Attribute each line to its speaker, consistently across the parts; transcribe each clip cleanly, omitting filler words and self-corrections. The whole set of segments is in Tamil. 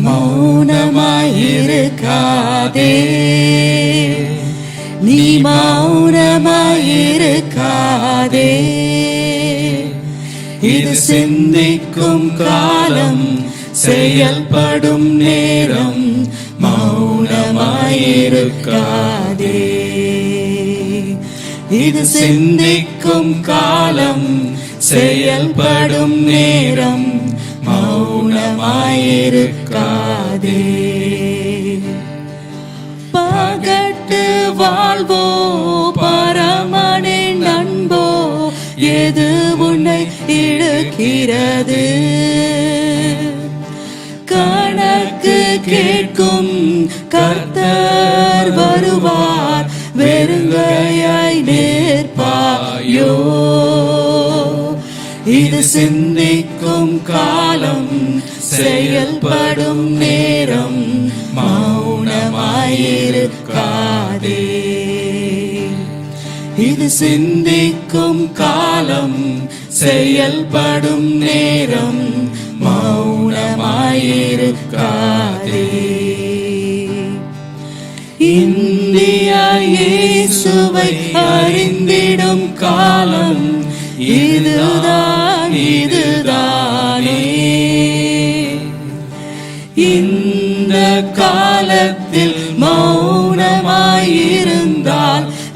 Speaker 1: மௌனமாயிருக்காதே, நீ மௌனமாயிருக்காதே. இது சிந்திக்கும் காலம், செயல்படும் நேரம், மௌனமாயிருக்காதே. இது சிந்திக்கும் காலம், செயல்படும் நேரம், மௌனமாயிருக்காதே. பகட்டு வாழ்வோ பரமனே நண்போ, எது உன்னை இழுக்கிறது? கணக்கு கேட்கும் கர்த்தர் வருவார், வெறுங்கையாய் நிற்பாயோ? இது சிந்திக்கும் காலம், செயல்படும் நேரம், மௌனமாயிருக்காதே. இது சிந்திக்கும் காலம், செயல்படும் நேரம், மௌனமாயிருக்காதே. இந்தியா இயேசுவை அறிந்திடும் காலம், இதுதான் இதுதானே. இந்த காலத்தில் மௌனமாயிருந்தால்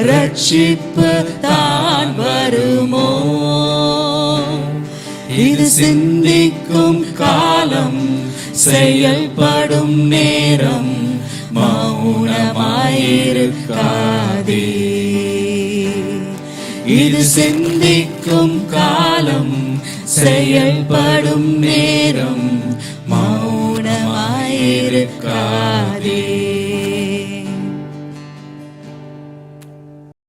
Speaker 1: ரட்சிப்பு தான் வருமோ? இது சிந்திக்கும் காலம், செயல்படும் நேரம், மௌனமாயிருக்காதே. இது சிந்திக்கும் காலம், செயல்படும் நேரம், மௌனமாயிருக்காதே.